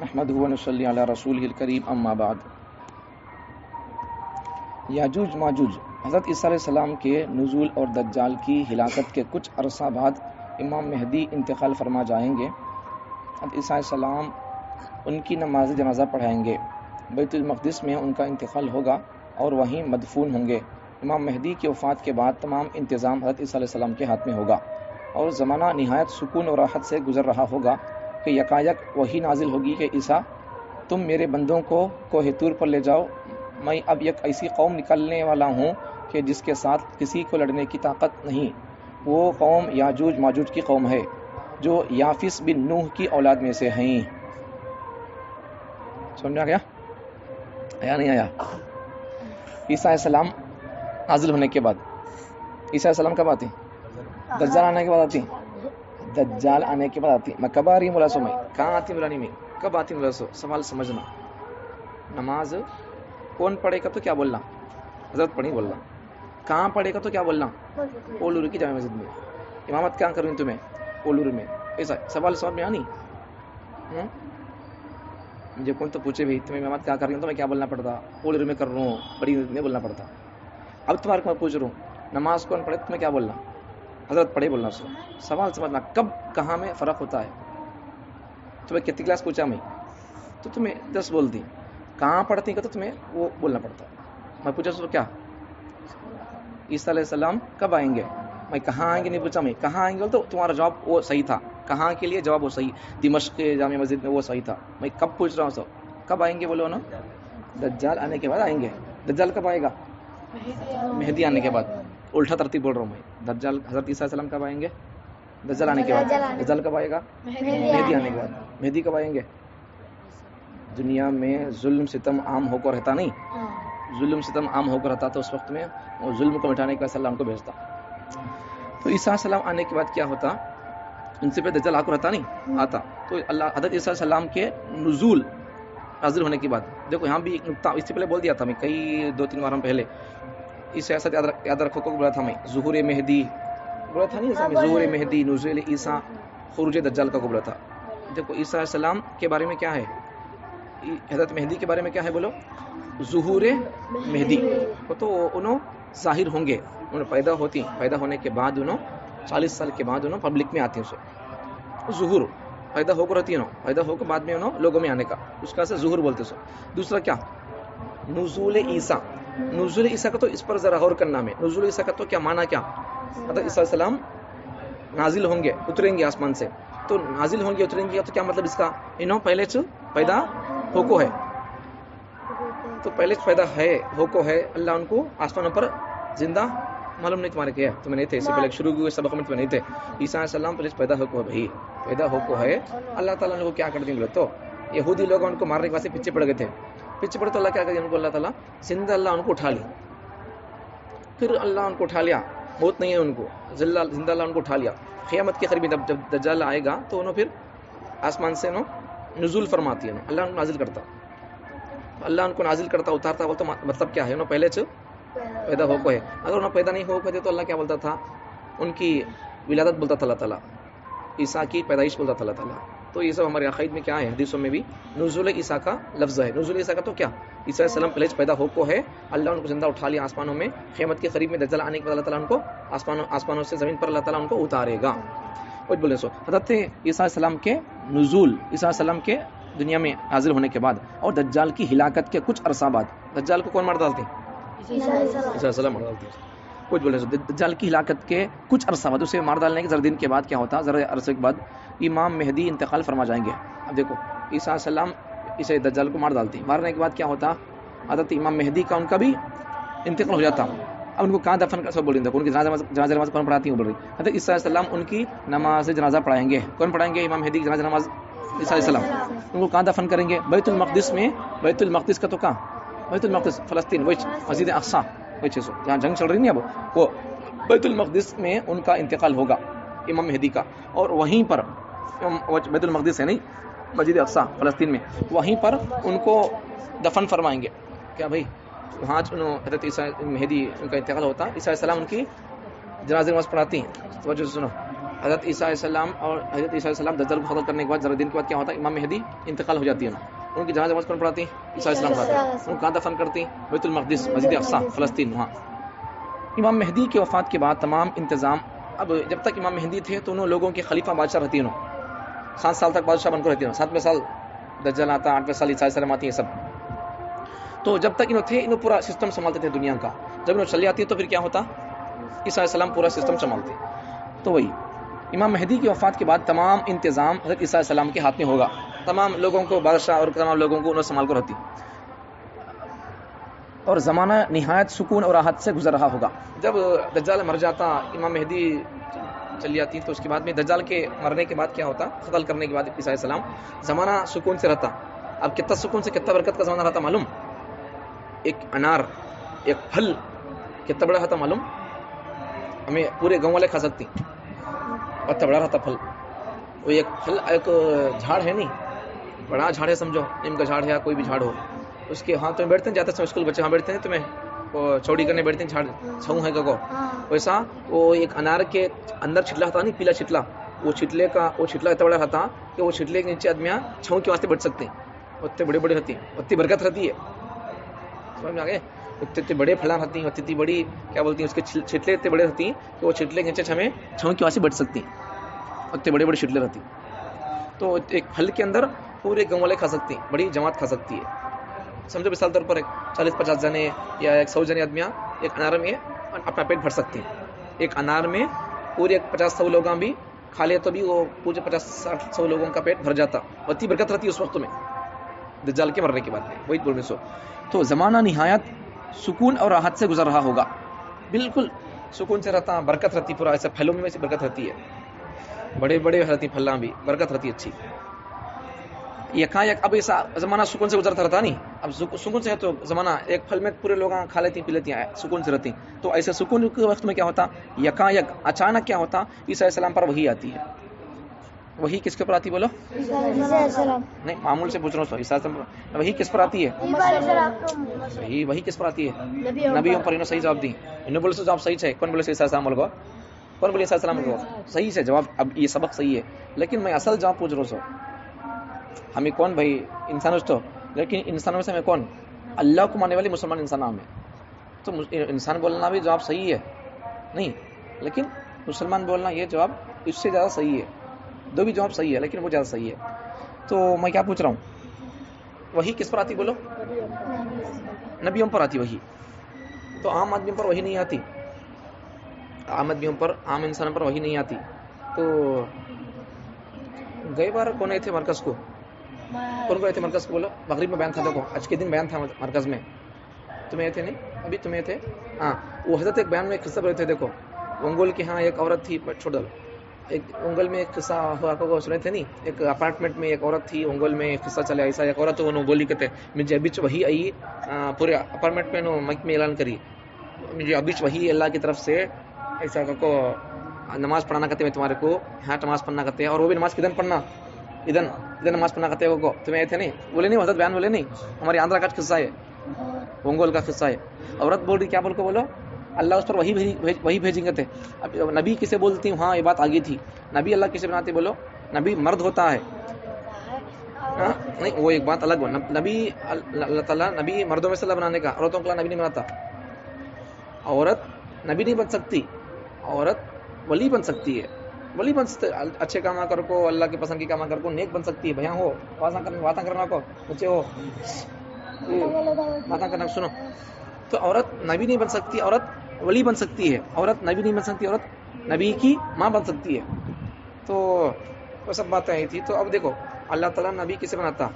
نحمدہ و نصلی علی رسولہ الکریم اما بعد۔ یاجوج ماجوج حضرت عیسیٰ علیہ السلام کے نزول اور دجال کی ہلاکت کے کچھ عرصہ بعد امام مہدی انتقال فرما جائیں گے۔ حضرت عیسیٰ علیہ السلام ان کی نماز جنازہ پڑھائیں گے، بیت المقدس میں ان کا انتقال ہوگا اور وہیں مدفون ہوں گے۔ امام مہدی کی وفات کے بعد تمام انتظام حضرت عیسیٰ علیہ السلام کے ہاتھ میں ہوگا اور زمانہ نہایت سکون اور راحت سے گزر رہا ہوگا کہ یکایک وحی نازل ہوگی کہ عیسیٰ تم میرے بندوں کو کوہ طور پر لے جاؤ، میں اب ایک ایسی قوم نکالنے والا ہوں کہ جس کے ساتھ کسی کو لڑنے کی طاقت نہیں۔ وہ قوم یاجوج ماجوج کی قوم ہے جو یافس بن نوح کی اولاد میں سے ہیں۔ سمجھ میں آ گیا؟ آیا نہیں آیا؟ عیسیٰ علیہ السلام نازل ہونے کے بعد عیسیٰ علیہ السلام کب آتے ہیں؟ دجال آنے کے بعد آتی ہیں۔ دجال آنے کے بعد آتی ہیں۔ میں کب آ رہی ہوں ملاسو میں؟ کہاں آتی ملانی میں؟ کب آتی ملاسو؟ سوال سمجھنا۔ نماز کون پڑھے گا تو کیا بولنا؟ حضرت پڑھی بولنا۔ کہاں پڑھے گا تو کیا بولنا؟ اولور کی جامع مسجد میں۔ امامت کہاں کروں تمہیں؟ اولور میں۔ ایسا سوال سمجھ میں آنی؟ مجھے کوئی تو پوچھے بھی تمہیں امامت کہاں کر رہی ہوں تو میں کیا بولنا پڑتا؟ اولور میں کر رہا ہوں، بڑی نہیں بولنا پڑتا۔ اب تمہارے کو میں پوچھ رہا ہوں نماز کون پڑھے تمہیں کیا بولنا؟ حضرت پڑھے بولنا۔ سوال سمجھنا، کب کہاں میں فرق ہوتا ہے۔ تمہیں کتنی کلاس پوچھا میں تو تمہیں 10 بولتی، کہاں پڑھتی کا تو تمہیں وہ بولنا پڑتا۔ میں پوچھا تو کیا عیسیٰ علیہ السلام کب آئیں گے؟ میں کہاں آئیں گے نہیں پوچھا، میں کہاں آئیں گے تو تمہارا جواب وہ صحیح تھا، کہاں کے لیے جواب وہ صحیح، دمشق کے جامع مسجد میں وہ صحیح تھا۔ میں کب پوچھ رہا ہوں سو کب آئیں گے بولو نا؟ دجال آنے کے بعد آئیں گے۔ دجال کب آئے گا؟ مہدی آنے کے بعد۔ الٹا ترتیب بول رہا ہوں میں۔ دجال حضرت عیسیٰ علیہ السلام کب آئیں گے؟ دجال آنے کے بعد۔ دجال کب آئے گا؟ مہدی آنے کے بعد۔ مہدی کب آئیں گے؟ دنیا میں ظلم ستم عام ہو کر رہتا نہیں، ظلم ستم عام ہو کر رہتا تو اس وقت میں وہ ظلم کو مٹانے کے اللہ ان کو بھیجتا۔ تو عیسیٰ علیہ السلام آنے کے بعد کیا ہوتا؟ ان سے پہ دجال آ کر رہتا نہیں آتا۔ تو اللہ حضرت عیسیٰ علیہ السلام کے نزول حاضر ہونے کے بعد دیکھو یہاں بھی ایک نقطہ اس سے پہلے بول دیا تھا میں کئی 2-3 بار پہلے، اس سیاست یاد رکھو کو بولا تھا میں، ظہور مہدی بولا تھا نہیں، ظہور مہدی، نزول عیسیٰ، خروج دجال کا کو بولا تھا۔ دیکھو عیسیٰ علیہ السلام کے بارے میں کیا ہے، حضرت مہدی کے بارے میں کیا ہے بولو؟ ظہور مہدی تو انہوں ظاہر ہوں گے، انہوں پیدا ہونے کے بعد انہوں 40 سال کے بعد انہوں پبلک میں آتی ہیں، اسے ظہور پیدا ہو کر رہتی ہے، پیدا ہو کر بعد میں انہوں لوگوں میں آنے کا، اس کا سے ظہور بولتے سو۔ دوسرا کیا؟ نزول عیسیٰ۔ نزول عیسیٰ کا تو اس پر ذرا غور کرنا ہے۔ نزول عیسیٰ کا تو کیا معنی کیا؟ حضرت عیسیٰ علیہ السلام نازل ہوں گے، اتریں گے آسمان سے، تو نازل ہوں گے اتریں گے تو کیا مطلب اس کا؟ انہوں پہلے سے پیدا ہو کو ہے، تو پہلے پیدا ہے ہو کو ہے، اللہ ان کو آسمانوں پر زندہ معلوم نہیں تمہارے کیا تمہیں نہیں تھے، اس سے پہلے شروع ہوئے سبق میں تمہیں نہیں تھے۔ عیسیٰ علیہ السلام پہلے پیدا ہو کو ہے، بھائی پیدا ہو کو ہے، اللہ تعالیٰ نے وہ کیا کر دیں گے؟ تو یہودی لوگ ان کو مارنے کے واسطے پیچھے پڑ گئے تھے، پیچھے پڑے تو اللہ کیا کر دیا ان کو؟ اللہ تعالیٰ زندہ اللہ ان کو اٹھا لی، پھر اللہ ان کو اٹھا لیا، موت نہیں ہے ان کو، زندہ اللہ ان کو اٹھا لیا۔ قیامت کے قریب جب دجال آئے گا تو انہوں پھر آسمان سے نزول فرماتی ہے، اللہ ان کو نازل کرتا، اللہ ان کو نازل کرتا اتارتا، بولتا مطلب کیا ہے؟ انہوں پہلے سے پیدا ہو کو ہے، اگر انہوں پیدا نہیں ہو کو تھے تو اللہ کیا بولتا تھا؟ ان کی ولادت بولتا تھا اللہ تعالیٰ، عیسیٰ کی پیدائش بولتا تھا اللہ تعالیٰ۔ تو یہ سب ہمارے عقائد میں کیا ہے، حدیثوں میں بھی نزول عیسیٰ کا لفظ ہے۔ نزول عیسیٰ کا تو کیا؟ عیسیٰ علیہ السلام پہلے سے پیدا ہو کو ہے، اللہ ان کو زندہ اٹھا لیا آسمانوں میں، قیامت کے قریب میں دجال آنے کے بعد اللہ تعالیٰ ان کو آسمانوں سے زمین پر اللہ تعالیٰ ان کو اتارے گا۔ کچھ بولے سو حضرت عیسیٰ علیہ السلام کے نزول، عیسیٰ علیہ السلام کے دنیا میں حاضر ہونے کے بعد اور دجال کی ہلاکت کے کچھ عرصہ بعد، دجال کو کون مار ڈالتے ہیں؟ عیسیٰ علیہ السلام مار ڈالتے ہیں۔ کچھ بولے سو دجال کی ہلاکت کے کچھ عرصہ بعد، اسے مار ڈالنے کے ذرا دن کے بعد کیا ہوتا؟ ذرا عرصے کے بعد امام مہدی انتقال فرما جائیں گے۔ اب دیکھو عیسیٰ علیہ السلام اسے دجال کو مار ڈالتے ہیں، مارنے کے بعد کیا ہوتا؟ حضرت امام مہدی کا ان کا بھی انتقال ہو جاتا۔ اب ان کو کہاں دفن کر سب بول رہی تھا، ان کی جنازہ نماز کون پڑھاتی ہوں بول رہی؟ حضرت عیسیٰ علیہ السلام ان کی نماز جنازہ پڑھائیں گے۔ کون پڑھائیں گے؟ امام مہدی کی جنازہ نماز عیسیٰ علیہ السلام۔ ان کو کہاں دفن کریں گے؟ بیت المقدس میں۔ بیت المقدس کا تو کہاں؟ بیت المقدس فلسطین، وہی مسجد اقصیٰ، وہی جہاں جنگ چل رہی نہیں اب، وہ بیت المقدس میں ان کا انتقال ہوگا امام مہدی کا، اور وہیں پر بیت المقدس ہے نہیں، مسجد اقصیٰ فلسطین میں، وہیں پر ان کو دفن فرمائیں گے۔ کیا بھائی وہاں حضرت عیسیٰ مہدی ان کا انتقال ہوتا، عیسیٰ علیہ السلام ان کی جنازہ نماز پڑھاتی ہیں۔ توجہ سنو، حضرت عیسیٰ علیہ السلام اور حضرت عیسیٰ علیہ السلام دجال کو قتل کرنے کے بعد ذرا دن کے بعد کیا ہوتا ہے؟ امام مہدی انتقال ہو جاتی ہے نا، ان کی جنازہ نماز کون پڑھاتی ہیں؟ عیسیٰ علیہ السلام پڑھاتے ہیں. ان کو کہاں دفن کرتی ہیں؟ بیت المقدس، مسجد اقصیٰ، فلسطین. وہاں امام مہدی کی وفات کے بعد تمام انتظام، اب جب تک امام مہدی تھے تو انہوں لوگوں کے خلیفہ بادشاہ رہتی ہیں، 7 سال تک بادشاہ بن کر رہتی ہیں. 7ویں سال دجال آتا، 8ویں سال عیسیٰ علیہ السلام آتی ہیں سب. تو جب تک انہوں تھے انہوں پورا سسٹم سنبھالتے تھے دنیا کا. جب انہوں چلی آتی ہے تو پھر کیا ہوتا؟ عیسیٰ علیہ السلام پورا سسٹم سنبھالتے. تو وہی امام مہدی کی وفات کے بعد تمام انتظام حضرت عیسیٰ علیہ السلام کے ہاتھ میں ہوگا. تمام لوگوں کو بادشاہ اور تمام لوگوں کو انہوں سنبھال کر رہتی، اور زمانہ نہایت سکون اور راحت سے گزر رہا ہوگا. جب دجال مر جاتا، امام مہدی چلی آتی، تو اس کے بعد میں دجال کے مرنے کے بعد کیا ہوتا؟ قتل کرنے کے بعد عیسیٰ علیہ السلام زمانہ سکون سے رہتا. اب کتنا سکون سے کتنا برکت کا زمانہ رہتا معلوم؟ ایک انار، ایک پھل کتنا بڑا رہتا معلوم؟ ہمیں پورے گاؤں والے کھا سکتی، اتنا بڑا رہتا پھل. وہ ایک پھل، ایک جھاڑ ہے نہیں، بڑا جھاڑ ہے سمجھو، نیم کا جھاڑ ہے یا کوئی بھی جھاڑ ہو، اس کے ہاں تمہیں بیٹھتے ہیں، جاتے ہیں اسکول بچے ہاں بیٹھتے ہیں، تمہیں وہ چوڑی کرنے بیٹھتے ہیں، جھاڑ چھاؤں ہے کو ویسا. وہ ایک انار کے اندر چھٹلا ہوتا نہیں، پیلا چھٹلا، وہ چھٹلے کا وہ چھٹلا اتنا بڑا رہتا کہ وہ چھٹلے کے نیچے آدمیاں چھاؤں کے واسطے بیٹھ سکتے ہیں. اتنے بڑے بڑے رہتی ہیں، اتنی برکت رہتی ہے. سمجھ میں آ گئے؟ اتنے بڑے پھلاں رہتی ہیں، اتنی بڑی کیا بولتی ہیں اس کے چھٹلے اتنے بڑے رہتی ہیں کہ وہ چھٹلے کے نیچے ہمیں چھاؤں کے واسطے بیٹھ سکتی ہیں. اتنے بڑے بڑے چھٹلے رہتی ہیں. تو ایک پھل کے اندر پورے گاؤں والے کھا سکتی ہیں، بڑی جماعت کھا سکتی ہے. سمجھو مثال طور پر 40-50 جنے یا 100 جنے آدمیاں ایک انار میں اپنا پیٹ بھر سکتے ہیں. ایک انار میں پورے 50-100 لوگاں بھی کھا لے تو بھی وہ پورے 50-60 لوگوں کا پیٹ بھر جاتا. اتنی برکت رہتی ہے اس وقت میں دجال کے مرنے کے بعد میں. وہی بول رہے. تو زمانہ نہایت سکون اور راحت سے گزر رہا ہوگا. بالکل سکون سے رہتا، برکت رہتی، پورا ایسا پھلوں میں ویسے برکت رہتی ہے، بڑے بڑے رہتی پھلاں بھی، برکت رہتی اچھی. یکایک اب ایسا زمانہ سکون سے گزرتا رہتا نہیں. اب سکون سے ہے تو زمانہ ایک پھل میں پورے لوگ کھا لیتی پی لیتی ہیں، سکون سے رہتی. تو ایسے سکون کے وقت میں کیا ہوتا؟ یکایک اچانک کیا ہوتا؟ عیسیٰ علیہ السلام پر وحی آتی ہے. وہی کس کے اوپر آتی بولو؟ نہیں معمول سے پوچھ رہا ہوں. عیسیٰ علیہ السلام وہی کس پر آتی ہے؟ وہی کس پر آتی ہے؟ نبیوں پر. انہوں صحیح جواب دی. انہوں بولے سے جواب صحیح ہے. کون بولے سے عیسیٰ علیہ السلام بولو؟ کون بولے عیسیٰ علیہ السلام کو؟ صحیح سے جواب. اب یہ سبق صحیح ہے، لیکن میں اصل جواب پوچھ رہا ہوں. ہمیں کون بھائی انسان تو، لیکن انسانوں سے میں کون؟ اللہ کو ماننے والے مسلمان انسان میں. تو انسان بولنا بھی جواب صحیح ہے نہیں، لیکن مسلمان بولنا یہ جواب اس سے زیادہ صحیح ہے. دو بھی جواب صحیح ہے لیکن وہ زیادہ صحیح ہے. تو میں کیا پوچھ رہا ہوں؟ وہی کس پر آتی بولو؟ نبیوں پر آتی وہی. تو عام آدمیوں پر وہی نہیں آتی، عام آدمیوں پر، عام انسانوں پر وہی نہیں آتی. تو گئے بار کون آئے تھے مرکز کو؟ کون کو آئے تھے مرکز کو بولو؟ مغرب میں بیان تھا. دیکھو آج کے دن بیان تھا مرکز میں. تمہیں تھے نہیں؟ ابھی تمہیں تھے. ہاں وہ حضرت ایک بیان میں ایک قصہ بولے تھے. دیکھو انگول کے ہاں ایک عورت تھی، چھوڑ ایک انگل میں ایک قصہ ہوا کو سنے تھے نہیں؟ ایک اپارٹمنٹ میں ایک عورت تھی، انگل میں ایک قصہ چلے ایسا. ایک عورت تو انگولی کہتے مجھے ابھی وہی آئی پورے اپارٹمنٹ میں مائک میں اعلان کری مجھے ابھی وہی اللہ کی طرف سے ایسا کو نماز پڑھانا کہتے ہیں تمہارے کو، ہاں نماز پڑھنا کہتے ہیں. اور وہ بھی نماز کدھر پڑھنا؟ ادھر نماز پڑھنا کہتے ہیں. وہ تمہیں تھے نہیں؟ بولے نہیں حضرت بیان بولے نہیں. ہمارے آندھرا کا قصہ ہے، انگول کا قصہ ہے. عورت بول رہی کیا بول کو بولو؟ اللہ اس پر وہی بھیجیں گے تھے. اب نبی کسے بولتی ہوں؟ ہاں یہ بات آگے تھی. نبی اللہ کسے بناتے بولو؟ نبی مرد ہوتا ہے. نہیں وہ ایک بات الگ ہو. نبی اللہ تعالیٰ نبی مردوں میں سے اللہ بنانے کا، عورتوں کو نبی نہیں بناتا. عورت نبی نہیں بن سکتی، عورت ولی بن سکتی ہے. ولی بن سکتے اچھے کام کر کو، اللہ کے پسند کی کام کر کو نیک بن سکتی ہے. بھیا ہو باتیں کرنا کو بچے ہو باتیں کرنا سنو. تو عورت نبی نہیں بن سکتی، عورت ولی بن سکتی ہے. عورت نبی نہیں بن سکتی، عورت نبی کی ماں بن سکتی ہے. تو وہ سب باتیں آئی تھی. تو اب دیکھو اللہ تعالیٰ نبی کسے بناتا؟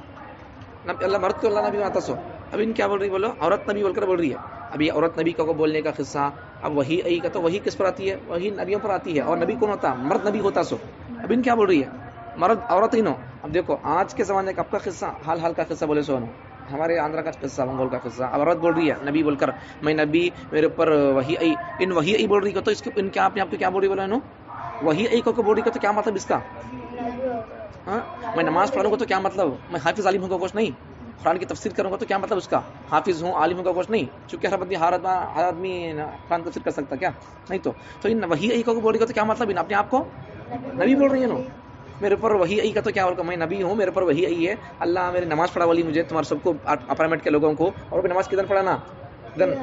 اللہ مرد تو اللہ نبی بناتا. سو اب ان کیا بول رہی بولو؟ عورت نبی بول کر بول رہی ہے. اب یہ عورت نبی کو بولنے کا قصہ اب وہی آئی کا، تو وہی کس پر آتی ہے؟ وہی نبیوں پر آتی ہے. اور نبی کون ہوتا؟ مرد نبی ہوتا. سو اب ان کیا بول رہی ہے؟ مرد عورت ہی نو. اب دیکھو آج کے زمانے کا اب کا قصہ، حال کا قصہ بولے سو نو، ہمارے آندھرا کا قصہ، منگول کا قصہ. اب عورت بول رہی ہے نبی بول کر، میں نبی میرے اوپر وہی آئی. ان وہی آئی بول رہی کو تو اس کے ان کیا آپ کو کیا بول رہی بولے نو؟ وہی آئی کو بول رہی کو تو کیا مطلب اس کا؟ ہاں میں نماز پڑھوں گا تو کیا مطلب؟ میں حافظ عالم ہوں گا کچھ نہیں. قرآن کی تفسیر کروں گا تو کیا مطلب اس کا؟ حافظ ہوں عالم ہوں گا کچھ نہیں. چونکہ ہر آدمی قرآن تفسیر کر سکتا کیا نہیں. تو ان وہی آئی کو بول رہی کو تو کیا مطلب؟ اپنے آپ کو نبی بول رہی ہے نا میرے پر وہی آئی کا تو کیا بول میں نبی ہوں میرے پر وہی آئی ہے اللہ میری نماز پڑھا والی مجھے تمہارے سب کو اپارٹمنٹ کے لوگوں کو اور بھی نماز کدھر پڑھانا ادھر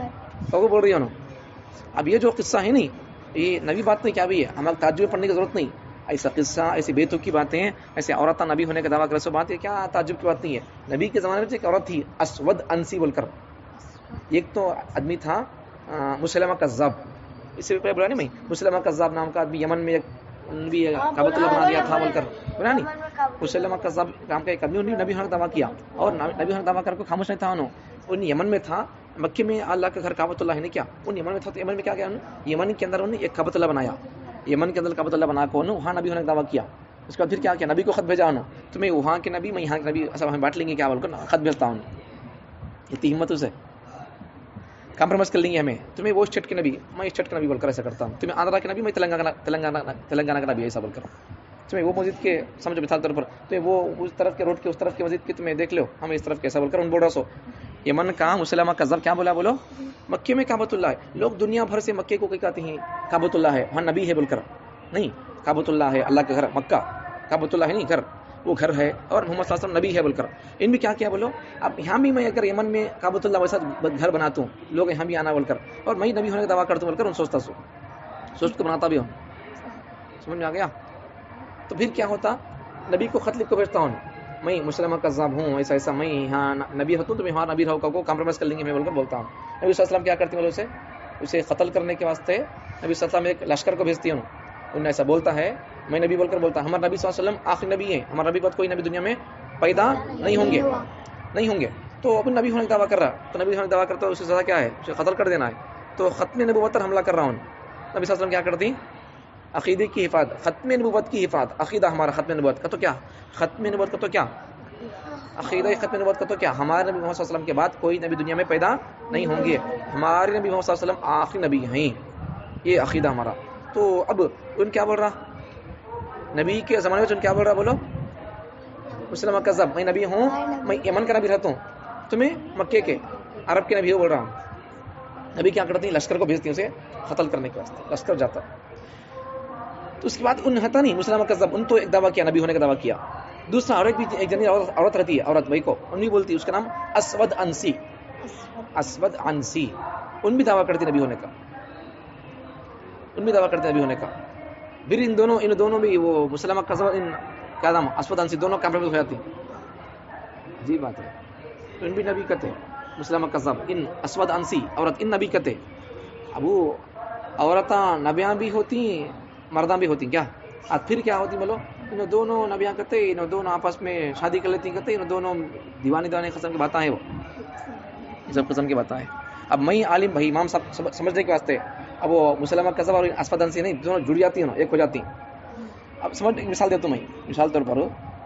تو بول رہی ہے نا. اب یہ جو قصہ ہے نہیں یہ نبی بات نہیں کیا بھی ہے ہمیں تعجب پڑھنے کی ضرورت نہیں. ایسا قصہ ایسی بے تک کی باتیں ایسے عورت نبی ہونے کا دعویٰ کرے سو بات ہے کیا تعجب کی بات نہیں ہے. نبی کے زمانے میں ایک عورت تھی اسود انسی بول کر ایک تو آدمی تھا مسلمہ کذاب اس سے پہلے بولا نہیں میں مسلمہ کذاب نام کا آدمی یمن میں بھی کعبۃ اللہ بنا دیا تھا بول کر بنا نہیں مسلمہ کذاب نام کا ایک آدمی انہیں نبی ہونے کا دعویٰ کیا اور نبی ہونے کا دعویٰ کر کے خاموش نہیں تھا ان یمن میں تھا مکے میں اللہ کا گھر کعبۃ اللہ نے کیا ان یمن میں تھا تو یمن میں کیا کیا یمن کے اندر انہوں نے ایک کعبۃ اللہ بنایا یمن کے اندر کعبۃ اللہ بنا کے وہاں نبی ہونے کا دعویٰ کیا. اس کے بعد پھر کیا کیا نبی کو خط بھیجا انہوں تمہیں وہاں کے نبی میں یہاں کے نبی سب ہمیں بانٹ لیں گے کیا بول کر خط بھیجتا ہوں اتنی ہمت اسے کمپرومائز کر لیں گے ہمیں تمہیں وہ اسٹیٹ کے نبی میں اسٹیٹ کا نبی بول کر ایسا کرتا ہوں تمہیں آندھرا کے نبی میں تلنگانہ کا نبی ایسا بول کر تمہیں وہ مسجد کے سمجھو مثال طور پر تمہیں وہ اس طرف کے روڈ کے اس طرف کے مسجد کے تمہیں دیکھ لو ہمیں اس طرف کیسا بول کر ان بول رہا سو یمن کا مسلمہ کذاب کیا بولا بولو مکے میں کعبۃ اللہ ہے. لوگ دنیا بھر سے مکے کو کہتے ہیں کعبۃ اللہ ہے وہاں نبی ہے بول کر نہیں کعبۃ اللہ ہے اللہ کا گھر مکہ کعبۃ اللہ ہے نہیں گھر وہ گھر ہے اور محمد صلی اللہ علیہ وسلم نبی ہے بول کر ان بھی کیا بولو. اب یہاں بھی میں اگر یمن میں کعبۃ اللہ ویسا گھر بناتا ہوں لوگ یہاں بھی آنا بول کر اور میں نبی ہونے کا دعویٰ کرتا ہوں بول کر سوچتا سوچ کے بناتا بھی ہوں سمجھ میں آ گیا. تو پھر کیا ہوتا نبی کو خط لکھ کو بھیجتا ہوں میں مسلمہ کذاب ہوں ایسا ایسا میں یہاں نبی ہوتا ہوں تم یہاں نبی رہو کو کمپرومائز کر لیں گے میں بول کر بولتا ہوں. نبی صلی اللہ علیہ وسلم کیا کرتی ہیں اسے قتل کرنے کے واسطے نبی صلی اللہ علیہ وسلم ایک لشکر کو بھیجتی ہوں. انہیں ایسا بولتا ہے میں نبی بول کر بولتا ہوں ہمارا نبی صلی اللہ علیہ وسلم آخری نبی ہے ہمارا نبی بعد کوئی نبی دنیا میں پیدا نہیں ہوں گے تو اب نبی ہونے کا دعویٰ کر رہا تو نبی ہونے کا دعویٰ کرتا ہے اسے سزا کیا ہے اسے قتل کر دینا ہے. تو ختم نبوت پر حملہ کر رہا ہوں نبی صلی اللہ علیہ وسلم کیا کرتی عقیدے کی حفاظت ختم نبوت کی حفاظت عقیدہ ہمارا ختم نبوت کا تو کیا ختم نبوت کا تو کیا عقیدہ ختم نبوت کا تو کیا ہمارے نبی محمد صلی اللہ علیہ وسلم کے بعد کوئی نبی دنیا میں پیدا نہیں ہوں گے ہمارے نبی محمد صلی اللہ علیہ وسلم آخری نبی ہیں یہ عقیدہ ہمارا. تو اب ان کیا بول رہا نبی کے زمانے میں ان کیا بول رہا بولو مسلمہ کذاب میں نبی ہوں میں یمن کا نبی رہتا ہوں تمہیں مکے کے عرب کے نبی ہو بول رہا ہوں. نبی کیا کرتی ہیں لشکر کو بھیجتی ہیں اسے قتل کرنے کے واسطے لشکر جاتا. تو اس کے بعد ان ہتا نہیں مسلمہ کذاب ان تو ایک دعویٰ کیا نبی ہونے کا دعویٰ کیا. دوسرا اور ایک جنی عورت رہتی ہے عورت بھائی کو ان بھی بولتی اس کا نام اسود انسی ان بھی دعویٰ کرتی نبی ہونے کا پھر ان دونوں بھی وہ مسلمہ کذاب ان کا نام اسود انسی دونوں کمپرومائز ہو جاتی جی بات ہے. تو ان بھی نبی کہتے مسلمہ کذاب ان اسود انسی عورت ان نبی کہتے. اب وہ عورتاں نبیاں بھی ہوتی مرداں بھی ہوتی کیا اب پھر کیا ہوتی بولو انہوں دونوں نبیاں کہتے انہوں دونوں آپس میں شادی کر لیتی کہتے انہوں دونوں دیوانے قسم کی باتیں ہیں وہ سب قسم کی باتیں ہیں. اب میں عالم بھائی امام صاحب سمجھنے کے واسطے اب وہ مسلمہ کذاب اور اسود انسی نہیں دونوں جڑ جاتی ہیں ایک ہو جاتی ہیں. اب سمجھ ایک مثال دیتا ہوں میں مثال طور پر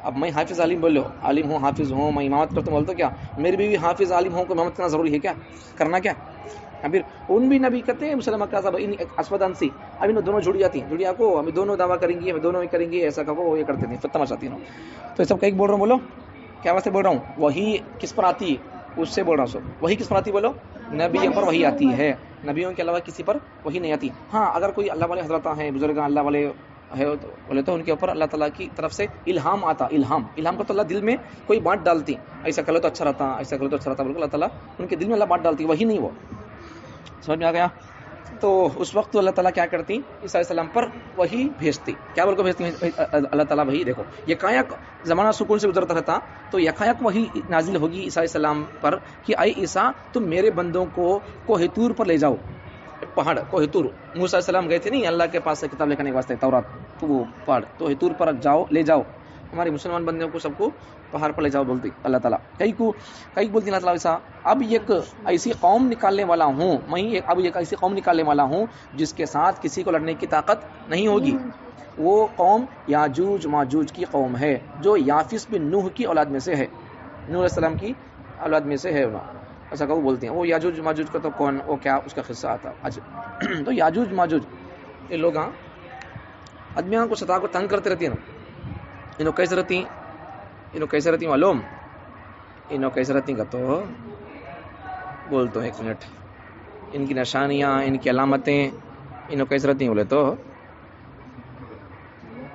اب میں حافظ عالم بولو عالم ہوں حافظ ہوں میں امامت کرتا ہوں بولتا کیا میری بیوی حافظ عالم ہوں کو امامت کرنا ضروری ہے کیا کرنا کیا. پھر ان بھی نبی کہتے ہیں مسلمہ کذاب ان اسود انسی اب انہوں دونوں جڑ جاتی ہیں جڑیا کو ہم دونوں دعویٰ کریں گے ہم دونوں کریں گے ایسا کہو یہ کرتے ہیں فتنہ مچاتی ہیں. تو سب کہیں بول رہا ہوں بولو کیا واسطے بول رہا ہوں وہی کس پر آتی اس سے بول رہا ہوں سو وہی کس پر آتی بولو نبیوں پر وہی آتی ہے نبیوں کے علاوہ کسی پر وہی نہیں آتی. ہاں اگر کوئی اللہ والے حضرات ہیں بزرگ اللہ والے ہے بولے تو ان کے اوپر اللہ تعالیٰ کی طرف سے الہام آتا الہام کو تو اللہ دل میں کوئی بات ڈالتی ایسا کرو تو اچھا رہتا ایسا کرو تو اچھا رہتا بول اللہ تعالیٰ ان کے دل میں اللہ بات ڈالتی وہی نہیں وہ سمجھ میں آ گیا. تو اس وقت اللہ تعالیٰ کیا کرتی عیسیٰ علیہ السلام پر وہی بھیجتی کیا بول کو بھیجتی اللہ تعالیٰ وہی دیکھو یکایک زمانہ سکون سے گزرتا رہتا تو یکایک وہی نازل ہوگی عیسیٰ علیہ السلام پر کہ اے عیسیٰ تم میرے بندوں کو کوہ طور پر لے جاؤ پہاڑ کوہ طور موسیٰ علیہ السلام گئے تھے نہیں اللہ کے پاس سے کتاب لکھنے کے واسطے تورات تو وہ پہاڑ کوہ طور پر لے جاؤ ہمارے مسلمان بندوں کو سب کو پہاڑ پر لے جاؤ بولتی اللہ تعالیٰ کئی بولتی اللہ تعالیٰ ایسا اب ایک ایسی قوم نکالنے والا ہوں میں اب ایک ایسی قوم نکالنے والا ہوں جس کے ساتھ کسی کو لڑنے کی طاقت نہیں ہوگی. وہ قوم یاجوج ماجوج کی قوم ہے جو یافس بن نوح کی اولاد میں سے ہے نوح علیہ السلام کی اولاد میں سے ہے ایسا کہ وہ بولتے ہیں وہ یاجوج ماجوج کا تو کون وہ کیا اس کا قصہ آتا اچھا تو یاجوج ماجوج یہ لوگ آدمیوں کو سطح کو تنگ کرتے رہتی ہیں انہوں کیسے رہتی معلوم انہوں کیسے رہتی کا تو بول تو ایک منٹ ان کی نشانیاں ان کی علامتیں انہوں کیسے رہتی ہیں بولے تو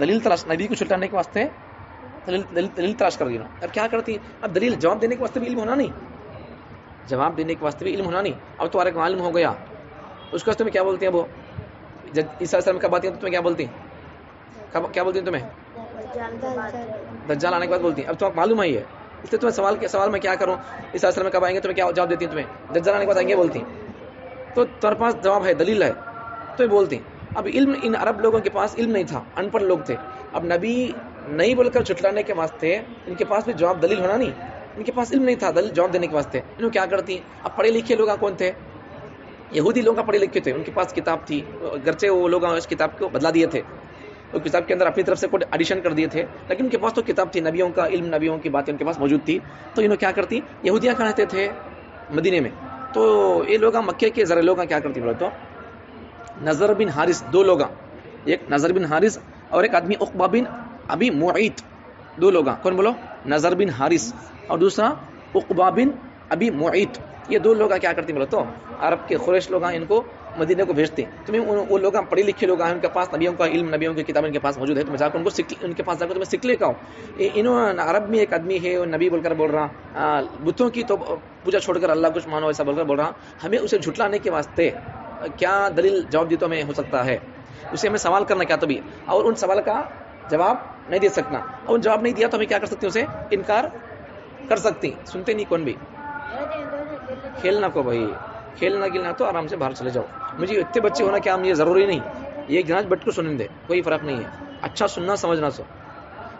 دلیل تلاش نبی کو چھٹانے کے واسطے دلیل تلاش کر دینا. اب کیا کرتی, اب دلیل جواب دینے کے واسطے بھی علم ہونا نہیں, جواب دینے کے واسطے بھی علم ہونا نہیں. اب تمہارے کو معلوم ہو گیا, اس کے واسطے میں کیا بولتی ہیں وہ جب عیسیٰ علیہ السلام کب آتی ہیں تو تمہیں کیا بولتی ہیں, کیا بولتی ہیں تمہیں دجال آنے کے بعد بولتی ہیں. اب تمہیں معلوم ہے یہ, اس لیے تمہیں سوال میں کیا کروں, عیسیٰ علیہ السلام کب آئیں گے تمہیں کیا جواب دیتی ہیں, تمہیں دجال آنے کے بعد آئیں گے بولتی ہیں. تو تمہارے پاس جواب ہے, دلیل ہے, تو یہ بولتی ہیں. اب علم ان عرب لوگوں کے پاس علم نہیں تھا, ان پڑھ لوگ تھے. اب نبی نہیں بول کر جھٹلانے کے واسطے ان کے پاس بھی جواب دلیل ہونا نہیں, ان کے پاس علم نہیں تھا دلیل جواب دینے کے واسطے. انہوں کیا کرتی, اب پڑھے لکھے لوگ کون تھے, یہودی لوگ پڑھے لکھے تھے, ان کے پاس کتاب تھی, گرچہ وہ لوگ اس کتاب کو بدلا دیے تھے, وہ کتاب کے اندر اپنی طرف سے کوئی ایڈیشن کر دیے تھے, لیکن ان کے پاس تو کتاب تھی, نبیوں کا علم, نبیوں کی باتیں ان کے پاس موجود تھی. تو انہوں کیا کرتی, یہودیاں کہاں رہتے تھے مدینے میں, تو یہ لوگ مکے کے ذرا لوگ کیا کرتی بولے تو نظر بن حارث, دو لوگ, ایک نظر بن حارث اور ایک آدمی عقبہ بن ابی معیط, دو لوگ, کون بولو, نظر بن حارث اور دوسرا عقبہ بن ابی معیط. یہ دو لوگ کیا کرتے بولے تو عرب کے قریش لوگ ان کو مدینے کو بھیجتے. تمہیں وہ لوگ پڑھے لکھے لوگ ہیں, ان کے پاس نبیوں کا علم, نبیوں کی کتابیں ان کے پاس موجود ہے, تم جا کر ان کے پاس جا کر تمہیں سیکھ لے کا. انہوں عرب میں ایک آدمی ہے, وہ نبی بول کر بول رہا, بتوں کی تو پوجا چھوڑ کر اللہ کچھ مانو ایسا بول کر بول رہا, ہمیں اسے جھٹلانے کے واسطے کیا دلیل جواب دی تو ہمیں ہو سکتا ہے, اسے ہمیں سوال کرنا کیا تو بھی, اور ان سوال کا جواب نہیں دے سکنا, اور جواب نہیں دیا تو ہمیں کیا کر سکتے, اسے انکار کر سکتی. سنتے نہیں کون بھی, کھیلنا کو بھائی, کھیلنا گلنا تو آرام سے باہر چلے جاؤ. مجھے اتنے بچے ہونا کیا مجھے ضروری نہیں, یہ جناج بٹ کو سنیں دے, کوئی فرق نہیں ہے, اچھا سننا سمجھنا سو.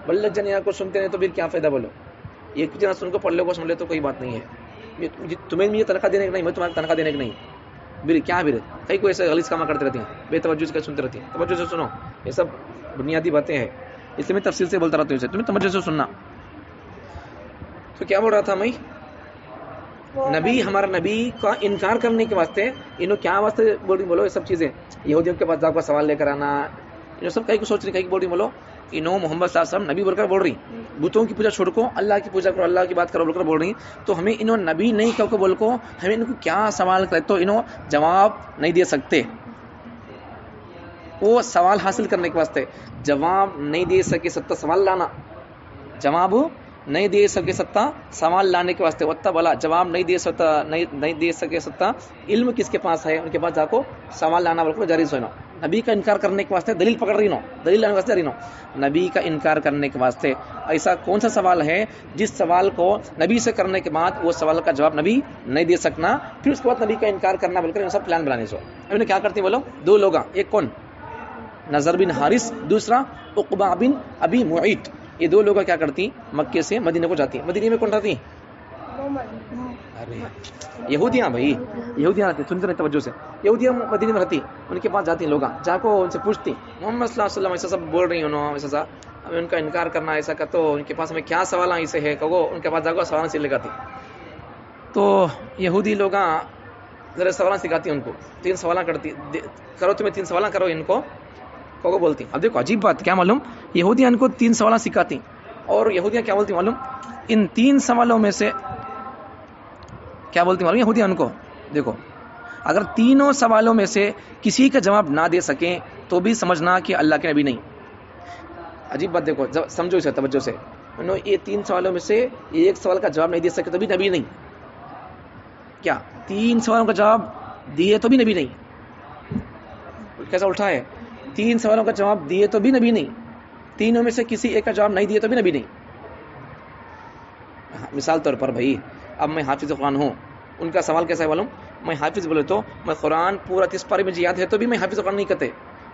بلک جن کو سنتے نہیں تو پھر کیا فائدہ بولو, ایک جنا سن کو پڑھ لے کو سن لے تو کوئی بات نہیں ہے. تمہیں مجھے تنخواہ دینے کا نہیں, میں تمہاری تنخواہ دینے کا نہیں. پھر کیا پھر کئی کو ایسے غلط کام کرتے رہتی ہیں, بے توجہ سے سنتے رہتی ہیں. توجہ سے سنو, یہ سب بنیادی باتیں ہیں, اس لیے میں تفصیل سے بولتا رہتا ہوں, اسے تمہیں توجہ سے سننا. تو کیا بول رہا تھا میں, نبی, ہمارا نبی کا انکار کرنے کے واسطے انہوں کیا واسطے بول رہی بولو, یہ سب چیزیں یہودیوں کے پاس جا کر سوال لے کر آنا, انہوں سب کہیں کو سوچ رہی, کہیں بول رہی بولو انہوں محمد صلی اللہ علیہ وسلم نبی بول کر بول رہی, بتوں کی پوجا چھوڑ کو اللہ کی پوجا کرو, اللہ کی بات کرو بول کر بول رہی. تو ہمیں انہوں نبی نہیں کہو کو بول کو, ہمیں ان کو کیا سوال کرے تو انہوں جواب نہیں دے سکتے. وہ سوال حاصل کرنے کے واسطے جواب نہیں دے سکے سکتا, سوال لانا, جواب نہیں دے سکے سکتا سوال لانے کے واسطے, وقت بلا جواب نہیں دے سکتا, نہیں دے سکے سکتا علم کس کے پاس ہے, ان کے پاس جا کو سوال لانا بول جاری سونا. نبی کا انکار کرنے کے واسطے دلیل پکڑ رہی نو, دلیل لانے کے واسطے رہی نو. نبی کا انکار کرنے کے واسطے ایسا کون سا سوال ہے جس سوال کو نبی سے کرنے کے بعد وہ سوال کا جواب نبی نہیں دے سکنا, پھر اس کے بعد نبی کا انکار کرنا بول کر سب پلان بنانے سو. اب انہیں کیا کرتے بولو, دو لوگ, ایک کون نظر بن حارث, دوسرا عقبہ بن ابی معیط. یہ دو لوگ کیا کرتی, مکے سے مدینے کو جاتی. مدینے میں کون رہتی, ارے یہودیاں, بھائی یہودیاں رہتی, سنتے رہتے توجہ سے, یہودیاں مدینے میں رہتی, ان کے پاس جاتی لوگ, جا کو ان سے پوچھتی محمد صلی اللہ علیہ وسلم ایسا سب بول رہی انہوں, ایسا سا ہمیں ان کا انکار کرنا ایسا کا, تو ان کے پاس ہمیں کیا سوال ایسے ہے کہو, ان کے پاس جا کو سوال سے لگاتی. تو یہودی لوگ ذرا سوال سکھاتی ان کو, 3 سوال کرتی, کرو تمہیں 3 سوال کرو ان کو بولتی. اب دیکھو عجیب بات, کیا معلوم, یہودیاں ان کو 3 سوال سکھاتی, اور یہودیاں کیا بولتی معلوم, ان 3 سوالوں میں سے کیا بولتی معلوم یہودیاں ان کو, دیکھو اگر تینوں سوالوں میں سے کسی کا جواب نہ دے سکیں تو بھی سمجھنا کہ اللہ کے نبی نہیں. عجیب بات دیکھو, سمجھو اسے توجہ سے, یہ 3 سوالوں میں سے ایک سوال کا جواب نہیں دے سکے تو بھی نبی نہیں. کیا 3 سوالوں کا جواب دیے تو بھی نبی نہیں, کیسا الٹا ہے, 3 سوالوں کا جواب دیے تو بھی نبی نہیں, تینوں میں سے کسی ایک کا جواب نہیں دیے تو بھی نبی نہیں. مثال طور پر بھائی, اب میں حافظ قرآن ہوں, ان کا سوال کیسا ہے معلوم, میں حافظ بولے تو میں قرآن پورا 30 پارے مجھے یاد ہے تو بھی میں حافظ قرآن نہیں کہتے.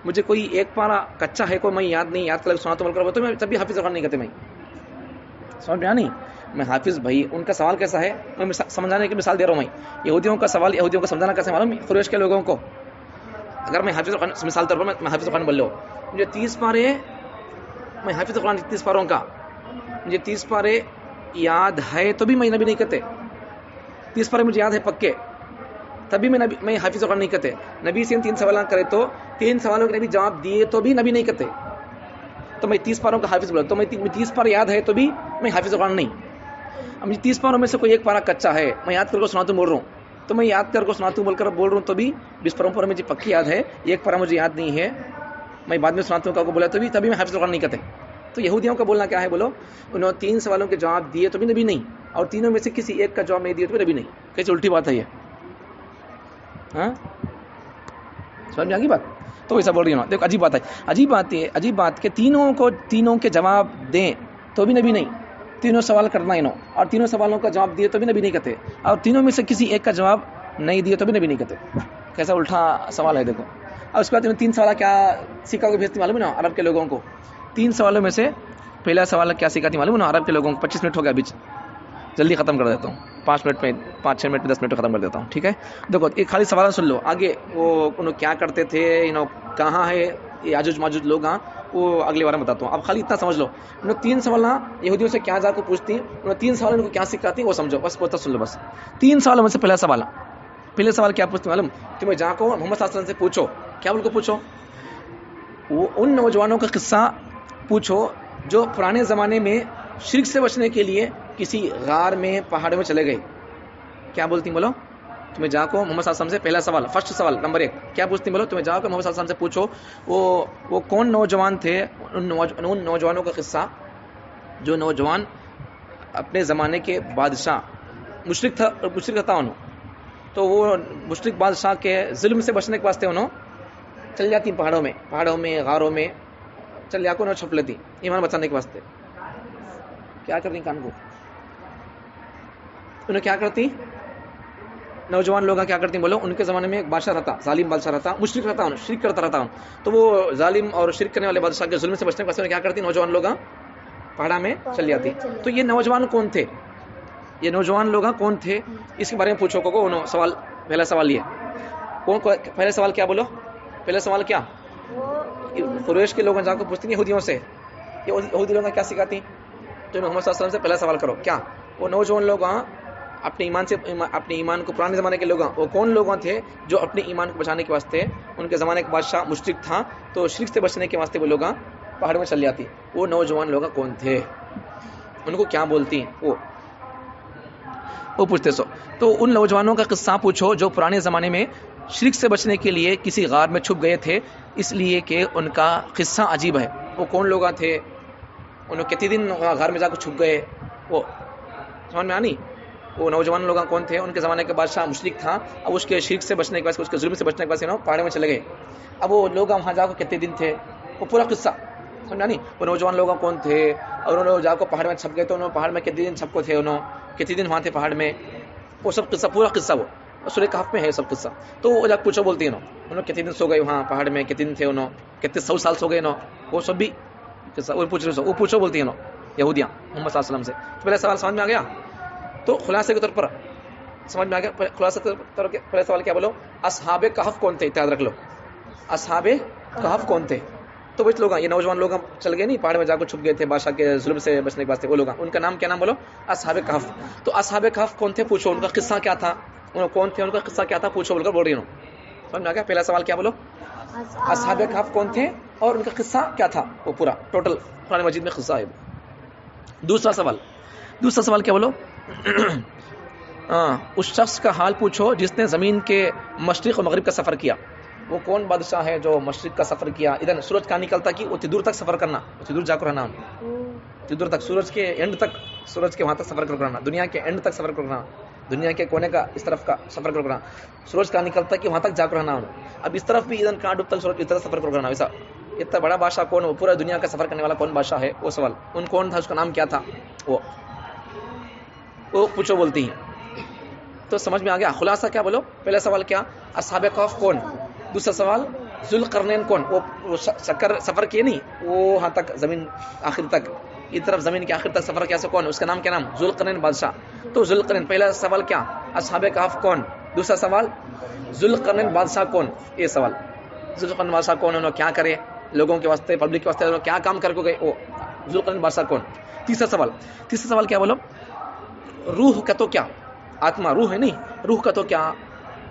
مجھے کوئی ایک پارا کچا ہے, کوئی میں یاد نہیں, یاد کر سنا تو بول کر تو میں تب بھی حافظ قرآن نہیں کہتے. میں سمجھ میں نہیں, میں حافظ. بھائی ان کا سوال کیسا ہے, میں سمجھانے کی مثال دے رہا ہوں. میں یہودیوں کا سوال, یہودیوں کو سمجھانا کیسے معلوم, قریش کے لوگوں کو, اگر میں حافظ قرآن مثال طور پر میں حافظ قرآن بول لو, مجھے 30 پارے, میں حافظ قرآن 30 پاروں کا, مجھے 30 پارے یاد ہے تو بھی میں نبی نہیں کہتے. 30 پارے مجھے یاد ہے پکے, تبھی میں حافظ قرآن نہیں کہتے. نبی سے 3 سوال کرے تو 3 سوالوں کے نبی جواب دیے تو بھی نبی نہیں کہتے, تو میں 30 پاروں کا حافظ بولا, تو میں 30 پارے یاد ہے تو بھی میں حافظ قرآن نہیں. اب مجھے 30 پاروں میں سے کوئی ایک پارا کچا ہے, میں یاد کر کو سناتا ہوں بول رہا ہوں, تو میں یاد کر کو سناتا ہوں بول کر بول رہا ہوں تو بھی 20 پاروں پر مجھے پکی یاد ہے, ایک پارا مجھے یاد نہیں ہے, میں بعد میں سناتا ہوں کو بولا تو بھی تبھی میں حفظ القرآن نہیں کہتے. تو یہودیوں کا بولنا کیا ہے بولو, انہوں نے 3 سوالوں کے جواب دیے تو بھی نبی نہیں, اور تینوں میں سے کسی ایک کا جواب نہیں دیا تو بھی نبی نہیں. کیسے الٹی بات ہے یہ؟ ہاں سمجھ میں آ گئی بات؟ تو ایسا بول رہی ہوں. دیکھو عجیب بات ہے, عجیب بات کہ تینوں کے جواب دیں تو بھی نبی نہیں, تینوں سوال کرنا انہوں, اور تینوں سوالوں کا جواب دیے تو بھی نبی نہیں کہتے, اور تینوں میں سے کسی ایک کا جواب نہیں دیے تو بھی نبی نہیں کہتے. کیسا الٹا سوال ہے دیکھو. اور اس کے بعد انہوں 3 سوال کیا سکھا کے بھیجتی معلوم ہے نا عرب کے لوگوں کو. 3 سوالوں میں سے پہلا سوال کیا سکھاتی معلوم ہے نا عرب کے لوگوں کو. 25 منٹ ہو گیا, بیچ جلدی ختم کر دیتا ہوں, 5 منٹ میں 5-6 منٹ میں 10 منٹ ختم کر دیتا ہوں, ٹھیک ہے. دیکھو ایک خالی سوال سن لو. آگے وہ انہوں کیا کرتے تھے, کہاں ہے یہ یاجوج ماجوج لوگ, وہ اگلی بار میں بتاتا ہوں. اب خالی اتنا سمجھ لو, انہوں 3 سوال یہودیوں سے کیا جا کو پوچھتی, انہوں 3 سوال ان کو کیا سکھاتی وہ سمجھو, بس بہت سن لو بس. 3 سوالوں میں سے پہلے سوال کیا پوچھتی معلوم, تمہیں جا کو محمد صلی اللہ علیہ وسلم سے پوچھو. کیا بول کو پوچھو؟ وہ ان نوجوانوں کا قصہ پوچھو جو پرانے زمانے میں شرک سے بچنے کے لیے کسی غار میں پہاڑ میں چلے گئے. کیا بولتی بولو؟ تمہیں جا کو محمد صلی اللہ علیہ وسلم سے پہلا سوال, فرسٹ سوال نمبر 1 کیا پوچھتی بولو؟ تمہیں جا کو محمد صلی اللہ علیہ وسلم سے پوچھو وہ کون نوجوان تھے, ان نوجوانوں کا قصہ جو نوجوان اپنے زمانے کے بادشاہ مشرک تھا انہوں, تو وہ مشرک بادشاہ کے ظلم سے بچنے کے واسطے انہوں چل جاتی پہاڑوں میں غاروں میں چل جا کو انہوں چھپ لیتی ایمان بچانے کے واسطے. کیا کرتی کان کو انہوں کیا کرتی نوجوان لوگ کیا کرتی بولو؟ ان کے زمانے میں ایک بادشاہ رہتا, ظالم بادشاہ رہتا, مشرک رہتا, شرک کرتا رہتا. تو وہ ظالم اور شرک کرنے والے بادشاہ کے ظلم سے بچنے کے واسطے کیا کرتی نوجوان لوگ پہاڑا میں چل جاتی. تو یہ نوجوان کون تھے, یہ نوجوان لوگ کون تھے, اس کے بارے میں پوچھو کو سوال. پہلا سوال یہ پہلے سوال کیا بولو؟ پہلا سوال کیا قریش کے لوگوں جا کو پوچھتی یہودیوں سے, یہودی لوگ کیا سکھاتی؟ تو محمد صلی اللہ علیہ وسلم سے پہلا سوال کرو. کیا وہ نوجوان لوگ اپنے ایمان کو, پرانے زمانے کے لوگ وہ کون لوگ تھے جو اپنے ایمان کو بچانے کے واسطے, ان کے زمانے کا بادشاہ مشرک تھا تو شرک سے بچنے کے واسطے وہ لوگ پہاڑ میں چل جاتی. وہ نوجوان لوگ کون تھے, ان کو کیا بولتی وہ پوچھتے سو. تو ان نوجوانوں کا قصہ پوچھو جو پرانے زمانے میں شرک سے بچنے کے لیے کسی غار میں چھپ گئے تھے, اس لیے کہ ان کا قصہ عجیب ہے. وہ کون لوگ تھے, انہوں کتنے دن غار میں جا کر چھپ گئے, وہ سمجھ میں آنی؟ وہ نوجوان لوگ کون تھے, ان کے زمانے کے بادشاہ مشرک تھا, اب اس کے شرک سے بچنے کے واسطے, اس کے ظلم سے بچنے کے واسطے پہاڑ میں چلے گئے. اب وہ لوگ وہاں جا کر کتنے دن تھے, وہ پورا قصہ سمجھا نہیں. وہ نوجوان لوگ کون تھے اور انہوں نے جا کر پہاڑ میں چھپ گئے, تو انہوں پہاڑ میں کتنے دن چھپ کو تھے, انہوں کتنے دن وہاں تھے پہاڑ میں, وہ سب قصہ پورا قصہ وہ سورہ کہف میں ہے سب قصہ. تو وہ جا پوچھو بولتی ہیں انہوں کتنے دن سو گئے وہاں پہاڑ میں, کتنے دن تھے انہوں, کتنے 100 سال سو گئے انہوں, وہ سب بھی قصہ وہ پوچھو بولتی ہیں یہودیاں محمد صلی اللہ علیہ وسلم سے. پہلا سوال سمجھ میں آ گیا؟ تو خلاصے کے طور پر سمجھ میں آ گیا. خلاصے کے طور پر پہلا سوال کیا بولو؟ اصحاب کہف کون تھے, یاد رکھ لو اصحاب کہف کون تھے. تو وہ لوگ یہ نوجوان لوگ چل گئے نہیں پہاڑ میں جا کر چھپ گئے تھے بادشاہ کے ظلم سے بچنے کے واسطے, وہ لوگ ان کا نام کیا نام بولو؟ اصحاب کہف. تو اصحاب کہف کون تھے پوچھو, ان کا قصہ کیا تھا, انہوں کون تھے, ان کا قصہ کیا تھا پوچھو بول کر بول رہی ہوں. سمجھ میں آ گیا؟ پہلا سوال کیا بولو؟ اصحاب کہف کون تھے اور ان کا قصہ کیا تھا, وہ پورا ٹوٹل قرآن مجید میں قصہ ہے. دوسرا سوال کیا بولو؟ اس شخص کا حال پوچھو جس نے زمین کے مشرق و مغرب کا سفر کیا. وہ کون بادشاہ ہے جو مشرق کا سفر کیا, ادھر سورج کا نکلتا کہ اتنی دور تک سفر کرنا, اتنی دور جا کر رہنا, اتنی دور تک سورج کے اینڈ تک, سورج کے وہاں تک سفر کرنا, دنیا کے اینڈ تک سفر کرنا, دنیا کے کونے کا اس طرف کا سفر کرنا, سورج کا نکلتا کہ وہاں تک جا کر رہنا. اب اس طرف بھی ادھر کہاں ڈوبتا سورج, اس طرف سفر کرنا. ویسا اتنا بڑا بادشاہ کون, وہ پورا دنیا کا سفر کرنے والا کون بادشاہ ہے, وہ سوال. ان کون تھا, اس کا نام کیا تھا, وہ پوچھو بولتی ہیں. تو سمجھ میں آ گیا؟ خلاصہ کیا بولو؟ پہلا سوال کیا اصحاب کہف کون, دوسرا سوال ذوالقرنین کون, وہ سفر کیے نہیں وہ وہاں تک زمین آخر تک, اس طرف زمین کے آخر تک سفر کیا سے کون, اس کا نام کیا نام, ذوالقرنین بادشاہ. تو ذوالقرنین پہلا سوال کیا اصحاب کہف کون, دوسرا سوال ذوالقرنین بادشاہ کون. یہ سوال ذوالقرنین بادشاہ کون, انہوں کیا کرے لوگوں کے واسطے, پبلک کے واسطے انہوں کیا کام کر کے گئے, وہ ذوالقرنین بادشاہ کون. تیسرا سوال کیا بولو؟ روح کا تو کیا, آتما روح ہے نہیں, روح کا تو کیا,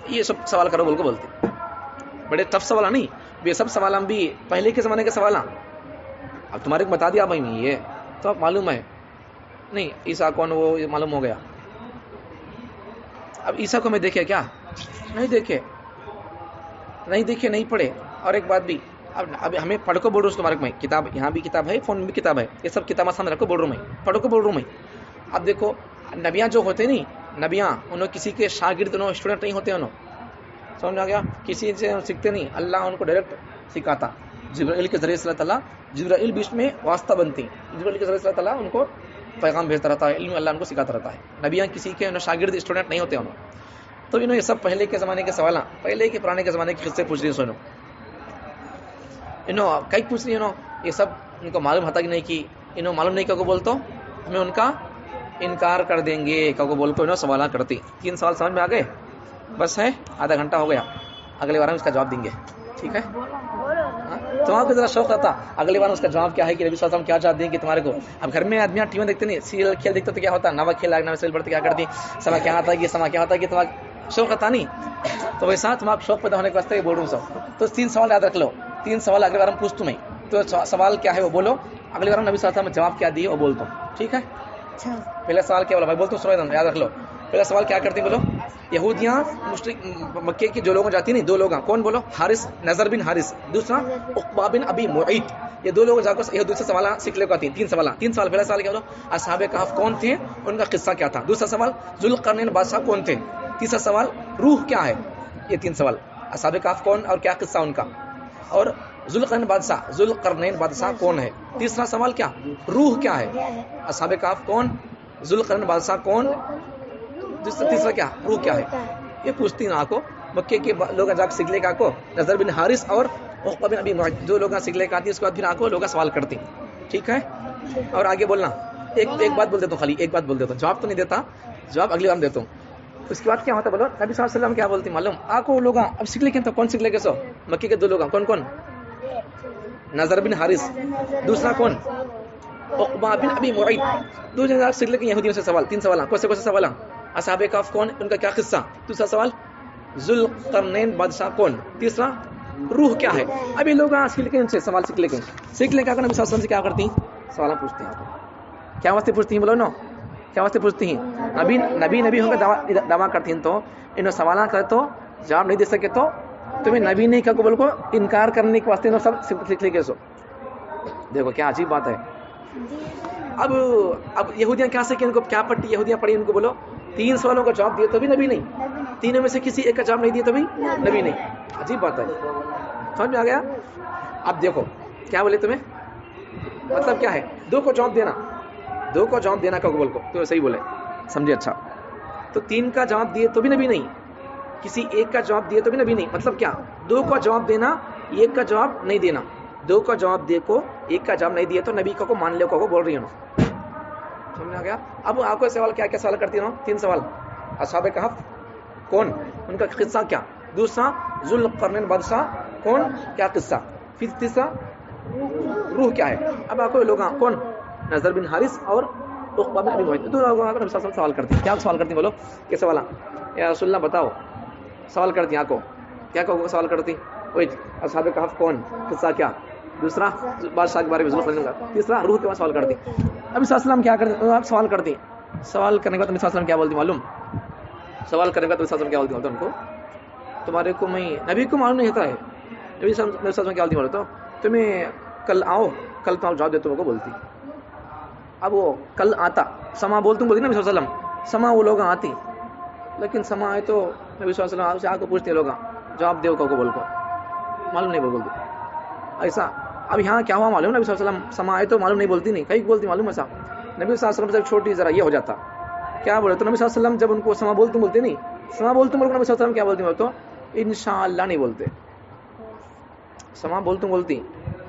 یہ سب سوال کرو بول کو بولتے. بڑے ٹف سوال نہیں, یہ سب سوال ہم بھی پہلے کے زمانے کے سوال. اب تمہارے کو بتا دیا بھائی میں, یہ تو اب معلوم ہے نہیں عیسیٰ کون, وہ معلوم ہو گیا. اب عیسیٰ کو میں دیکھے کیا, نہیں دیکھے نہیں پڑھے. اور ایک بات بھی, اب ہمیں پڑھ کو بول رہا ہوں تمہارے کو میں کتاب، یہاں بھی کتاب ہے، فون میں بھی کتاب ہے، یہ سب کتاب سامنے رکھو بول رہا ہوں میں، پڑھو کو بول رہا ہوں میں. اب دیکھو نبیاں جو ہوتے نہیں، نبیاں انہوں کسی کے شاگرد، انہوں اسٹوڈنٹ نہیں ہوتے، انہوں سمجھ آ گیا، کسی سے سیکھتے نہیں، اللہ ان کو ڈائریکٹ سکھاتا. جبرائیل کے ذریعے سے اللہ تعالیٰ، جبرائیل بیچ میں واسطہ بنتی، جبرائیل کے ذریعے سے اللہ تعالیٰ ان کو پیغام بھیجتا رہتا ہے، علم اللہ ان کو سکھاتا رہتا ہے. نبیاں کسی کے شاگرد اسٹوڈنٹ نہیں ہوتے انہوں. تو انہوں یہ سب پہلے کے زمانے کے سوال، پہلے کے پرانے کے زمانے کے قصے پوچھ رہی سنو، انہوں کئی پوچھ رہی انہوں، یہ سب ان کو معلوم ہوتا کہ نہیں، کہ انہوں معلوم نہیں کو بولتا ہمیں ان کا انکار کر دیں گے، کو بول کو انہوں سوالہ کرتی. 3 سوال سمجھ میں آ گئے؟ بس ہے، آدھا گھنٹہ ہو گیا، اگلے بار ہم اس کا جواب دیں گے، ٹھیک ہے؟ تمہارے کو ذرا شوق رہتا اگلی بار اس کا جواب کیا ہے کہ نبی صلی اللہ علیہ وسلم کیا چاہتے ہیں کہ تمہارے کو. اب گھر میں آدمیاں ٹی وی دیکھتے نہیں، سیریل کھیل دیکھتے تو کیا ہوتا، نوا کھیل نوا سیریل پڑھتے کیا کرتی، سما کیا ہوتا ہے کہ سما کیا ہوتا ہے کہ تمہارا شوق رہتا نہیں. تو ویسا تمہارا شوق پیدا ہونے کے واسطے بول رہا ہوں سب. تو 3 سوال یاد رکھ لو، 3 سوال اگلی بار ہم پوچھتا میں، تو سوال کیا ہے وہ بولو، اگلی بار نبی صلی اللہ علیہ وسلم جواب کیا دیے وہ بولتا ہوں، ٹھیک ہے؟ پہلا سوال کیا بولا بھائی، بولتا ہوں سنو یاد رکھ لو. پہلا سوال کیا کرتی بولو، یہودیاں مشرک مکے کی جو لوگ جاتی نہیں، 2 لوگ کون بولو، حارث، نظر بن حارث، دوسرا عقبہ بن ابی معیط. یہ 2 لوگ جا کر یہ دوسرے سوال سیکھ لے کو آتی ہیں. 3 سوال. پہلا سوال کیا بولو، اصحاب کہف کون تھے، ان کا قصہ کیا تھا. دوسرا سوال ذوالقرنین بادشاہ کون تھے. تیسرا سوال روح کیا ہے. یہ 3 سوال، اصحاب کہف کون اور کیا قصہ ان کا، اور ذوالقرنین بادشاہ کون ہے. تیسرا سوال کیا، روح کیا ہے. اصحاب کہف کون، ذوالقرنین بادشاہ کون، تیسرا کیا، روح کیا ہے. یہ پوچھتی ہیں آپ کو مکے کے لوگ جا کے سیکھ لے کا کو، نظر بن حارث اور عقبہ بن ابی معیط 2 لوگ سیکھ لے کا آتی ہے. اس کے بعد پھر آپ کو لوگ سوال کرتی، ٹھیک ہے؟ اور آگے بولنا. ایک بات بول دیتا ہوں، خالی ایک بات بول دیتا ہوں، جواب تو نہیں دیتا، جواب اگلی بار دیتا ہوں. اس کے بعد کیا ہوتا بولو، نبی صلی اللہ علیہ وسلم کیا بولتی معلوم آپ کو لوگ اب سیکھ لے کے، تو کون سیکھ لے کے سو مکے کے 2 لوگ کون، نظر بن حارث، دوسرا کون، عقبہ بن ابی معیط. 2 جگہ سیکھ لے کے یہودیوں سے سوال. 3 سوال، کون سے سوال، اصحاب کہف کون، ان کا کیا قصہ. دوسرا سوال ذوالقرنین بادشاہ کون. تیسرا روح کیا ہے. ابھی لوگ سیکھ کے ان سے سوال سیکھ لے کے نبی صلی اللہ علیہ وسلم سے کیا کرتی ہیں، سوال پوچھتی ہیں. کیا واسطے پوچھتی ہیں بولو نو، کیا واسطے پوچھتی ہیں. نبی ہوں گے دعویٰ کرتی ہیں، تو انہوں سوال کرے تو جواب نہیں دے سکے تو تمہیں نبی نہیں کہا کو بول کو انکار کرنے کے واسطے سب سیکھ لے کے سو. دیکھو کیا عجیب بات ہے. اب یہودیاں کیا سیکھیں، ان کو کیا پڑھی، یہودیاں پڑھی ان کو بولو 3 سوالوں کا جواب دیے تو بھی نبی نہیں، 3 میں سے کسی ایک کا جواب نہیں دیا تو بھی نبی نہیں. عجیب بات ہے، سمجھ میں آ گیا. اب دیکھو کیا بولے تمہیں، مطلب کیا ہے، 2 کو جواب دینا کا بول کو تو صحیح بولے، سمجھے. اچھا تو 3 کا جواب دیے تو بھی نبی نہیں، کسی ایک کا جواب دیے تو بھی نبی نہیں. مطلب کیا، 2 کا جواب دینا، 1 کا جواب نہیں دینا. 2 کا جواب دے کو 1 کا جواب نہیں دیا تو نبی کو مان لے کو بول رہی ہوں. سمجھ آ گیا. اب آپ کو سوال کیا سوال کرتی ہوں، 3 سوال. اصحاب کہف کون، ان کا قصہ کیا. دوسرا ذوالقرنین بادشاہ کون، کیا قصہ. پھر تیسرا روح کیا ہے. اب آپ کو لوگ کون، نظر بن حارث اور عقبہ بن ابی معیط 2 لوگوں کا نبی صلی اللہ علیہ وسلم سوال کرتی ہیں. کیا سوال کرتی ہیں بولو، کیا سوال، یا رسول اللہ بتاؤ. سوال کرتی ہیں آپ کو کیا سوال کرتی، وہی اصحاب کہف کون، قصہ کیا. دوسرا بادشاہ کے بارے میں ذوالقرنین کا. تیسرا روح کے بارے میں سوال کرتی. نبی صلی اللہ علیہ وسلم کیا کرتے، آپ سوال کرتی. سوال کرنے کے بعد نبی صلی اللہ علیہ وسلم کیا بولتی معلوم، سوال کرنے کے بعد نبی صلی اللہ علیہ وسلم کیا بولتی ان کو، تمہارے کو میں نبی کو معلوم نہیں ہوتا ہے. نبی صلی اللہ علیہ وسلم کیا بولتی تو تمہیں کل آؤ، کل تم جواب دے تم کو بولتی. اب وہ کل آتا، سما بولتی بولتی نبی صلی اللہ علیہ وسلم، سما وہ لوگ آتی، لیکن سما آئے تو نبی صلی اللہ علیہ وسلم سے آ کو پوچھتے لوگ جواب دے کو بول کو معلوم نہیں بولتی. ایسا اب یہاں کیا ہوا معلوم، نبی صلی اللہ علیہ وسلم سما آئے تو معلوم نہیں بولتی، نہیں کہیں بولتی معلوم. ایسا نبی صلی اللہ علیہ وسلم سے چھوٹی ذرا یہ ہو جاتا، کیا بولے تو نبی صلی اللہ علیہ وسلم جب ان کو سما بولتے نہیں، سما بولتے نبی صلی اللہ علیہ وسلم کیا بولتی تو انشاءاللہ نہیں بولتے. سما بولتی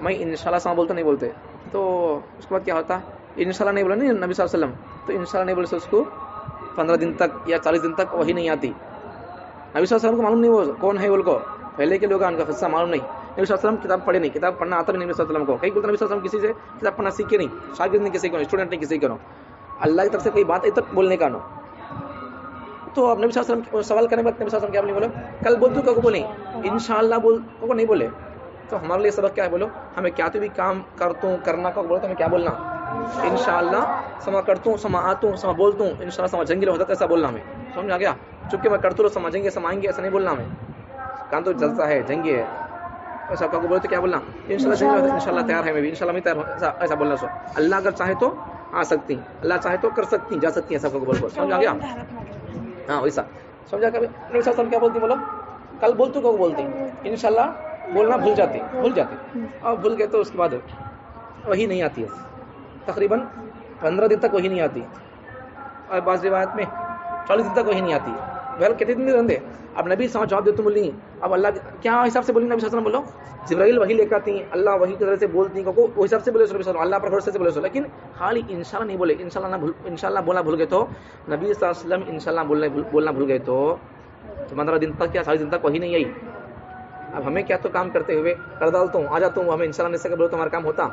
میں انشاءاللہ سما بولتے نہیں بولتے. تو اس کے بعد کیا ہوتا، انشاءاللہ نہیں بولا نہیں نبی صلی اللہ علیہ وسلم، تو انشاءاللہ نہیں بولے تو اس کو 15 دن تک یا 40 دن تک وہی نہیں آتی. نبی صلی اللہ علیہ وسلم کو معلوم نہیں وہ کون ہے، بول کو پہلے کے لوگ ان کا قصہ معلوم نہیں. نبی صلی اللہ علیہ وسلم کتاب پڑھے نہیں، کتاب پڑھنا آتا نہیں نبی صلی اللہ علیہ وسلم کو. کہیں بولتا نبی صلی اللہ علیہ وسلم کسی سے کتاب پڑھنا سیکھے نہیں، شاگرد نہیں کسی کو، اسٹوڈنٹ نہیں کسی کو، اللہ کی طرف سے کوئی بات اب تک بولنے کا نو. تو اب نبی صلی اللہ علیہ وسلم سوال کرنے بعد نبی صلی اللہ علیہ وسلم کیا بولے، کل بول تو بولیں انشاءاللہ بول کو نہیں بولے. تو ہمارے لیے سبق کیا ہے بولو، ہمیں کیا تو بھی کام کرنا کا بولے تو ہمیں کیا بولنا، انشاءاللہ سما کرتا ہوں، سما آتا ہوں، سما بولتا ہوں، انشاءاللہ سمجھیں گے ہوتا ہے ایسا بولنا ہمیں. سمجھ آ گیا. چونکہ میں کرتا ہوں سمجھیں گے سمائیں گے ایسا نہیں بولنا ہمیں. کہاں تو جلسہ ہے، جنگی ہے، ایسا کو بولے تو کیا بولنا انشاءاللہ انشاءاللہ تیار ہے میں بھی انشاءاللہ میں تیار ہوں ایسا بولنا سو اللہ اگر چاہے تو آ سکتی اللہ چاہے تو کر سکتی جا سکتی ہیں ایسا کو بول سمجھ آ گیا ہاں ویسا سمجھا کبھی نبی صلی اللہ علیہ وسلم کیا بولتی بولو کل بولتے کو بولتی انشاءاللہ بولنا بھول جاتی اور بھول گئے تو اس کے بعد وہی نہیں آتی ہے تقریباً 15 دن تک وہی نہیں آتی اور بعض روایت میں 40 دن تک وہی نہیں آتی بہرحال کتنے دن رہتے اب نبی صاحب جواب دیتے بولی اب اللہ کیا حساب سے بولی نبی صلی اللہ علیہ وسلم بولو جبرائیل وہی لے کے آتی ہیں اللہ وہی کی طرح سے بولتی ہیں وہ حساب سے بولے نبی صلی اللہ علیہ وسلم اللہ پر بھروسے سے بولے لیکن خالی انشاءاللہ نہیں بولے انشاءاللہ بولنا بھول گئے تو نبی صلی اللہ علیہ وسلم انشاءاللہ بولنا بھول گئے تو 15 دن تک یا 40 دن تک وہی نہیں آئی اب ہمیں کیا تو کام کرتے ہوئے کر ڈالتا ہوں آ جاتا ہوں ہمیں انشاءاللہ نہیں سکے بولے تو ہمارا کام ہوتا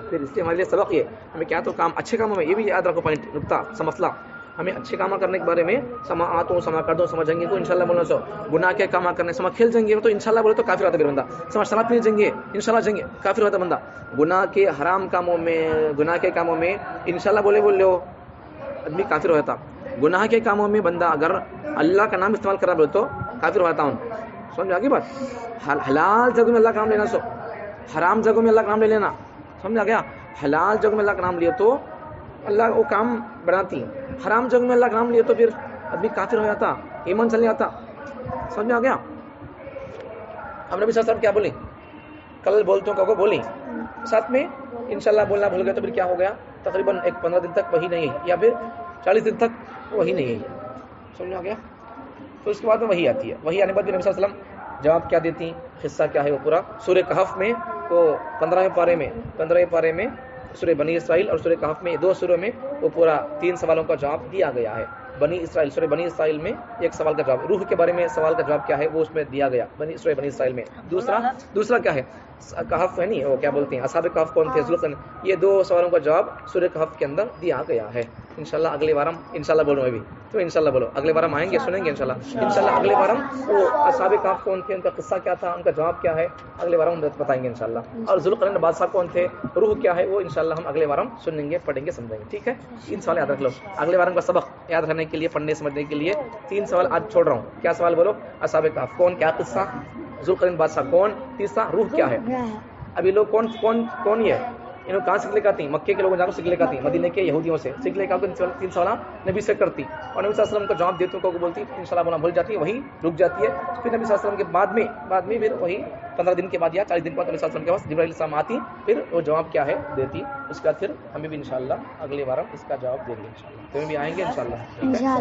پھر اس لیے ہمارے لیے سبق یہ ہمیں کیا تو کام اچھے کاموں میں یہ بھی یاد رکھو پوائنٹ نقطہ مسئلہ ہمیں اچھے کام کرنے کے بارے میں سما آتا ہوں سما کر دو سمجھیں گے تو انشاءاللہ بولنا سو گناہ کے کام کرنے سما کھیل جائیں گے تو انشاءاللہ بولے تو کافر ہوتا ہے بندہ سما شراب پینے جائیں گے انشاءاللہ جائیں گے کافر ہوتا بندہ گناہ کے حرام کاموں میں گناہ کے کاموں میں انشاءاللہ بول لو آدمی کافر ہوتا گناہ کے کاموں میں بندہ اگر اللہ کا نام استعمال کرا بولے تو کافر ہوتا ہوں سمجھ آگے بات حلال جگہ میں اللہ کا نام لینا سو حرام جگہ میں اللہ کا نام لے لینا سمجھا گیا حلال جگہ میں اللہ کا نام لیے تو اللہ وہ کام بناتی حرام جگہ میں اللہ کا نام لیے تو پھر آدمی کافر ہو جاتا ایمان چل جاتا سمجھ میں آ گیا ہم نبی صلی اللہ علیہ وسلم کیا بولیں کل بولتے ہوں کو بولیں ساتھ میں انشاءاللہ بولنا بھول گیا تو پھر کیا ہو گیا تقریباً 15 دن تک وہی نہیں ہے یا پھر 40 دن تک وہی نہیں ہے سمجھ میں آ گیا تو اس کے بعد میں وہی آتی ہے وہی آنے بعد نبی صلی اللہ علیہ وسلم جواب کیا دیتی قصہ کیا ہے وہ پورا سورہ کہف میں تو 15ویں پارے میں سورہ بنی اسرائیل اور سورہ کہف میں 2 سوروں میں وہ پورا 3 سوالوں کا جواب دیا گیا ہے بنی اسرائیل سورہ بنی اسرائیل میں ایک سوال کا جواب روح کے بارے میں سوال کا جواب کیا ہے وہ اس میں دیا گیا سورہ بنی اسرائیل میں دوسرا کیا ہے کہف ہے نہیں وہ کیا بولتے ہیں اصحاب کہف کون تھے ذوالقرنین یہ 2 سوالوں کا جواب سورہ کہف کے اندر دیا گیا ہے انشاءاللہ اگلے بار ہم انشاءاللہ بولوں ابھی تو انشاءاللہ بولو اگلے بار ہم آئیں گے سنیں گے انشاءاللہ اگلے بار ہم وہ اصحاب کہف کون تھے ان کا قصہ کیا تھا ان کا جواب کیا ہے اگلے بار ہم بتائیں گے انشاءاللہ اور ذوالقرنین بادشاہ کون تھے روح کیا ہے وہ انشاءاللہ ہم اگلے بار ہم سنیں گے پڑھیں گے سمجھیں گے ٹھیک ہے 3 سوال یاد رکھ لو اگلے بار ہم کا سبق یاد رکھنے کے لیے پڑھنے سمجھنے کے لیے 3 سوال آج چھوڑ رہا ہوں کیا سوال بولو اصحاب کہف کون کیا قصہ ذوالقرنین بادشاہ کون تیسرا روح کیا ہے ابھی لوگ کون یہ انہوں کہاں سیکھ لے کے آتی مکے کے لوگوں جا کر سیکھ لے کے آتی مدینے کے یہودیوں سے سیکھ لے کے 3 سوال نبی سے کرتی اور نبی صلی اللہ علیہ وسلم کا جواب دیتے کو بولتی انشاءاللہ بولنا بھول جاتی ہے وہی رک جاتی ہے پھر نبی صلی اللہ علیہ وسلم کے بعد میں پھر وہی 15 دن کے بعد یا 40 دن کے بعد نبی صلی اللہ علیہ وسلم کے پاس جبرائیل السلام آتی پھر وہ جواب کیا ہے دیتی اس کے بعد پھر ہمیں بھی انشاءاللہ اگلی بار اس کا جواب دیں گے انشاءاللہ تمہیں بھی آئیں گے انشاءاللہ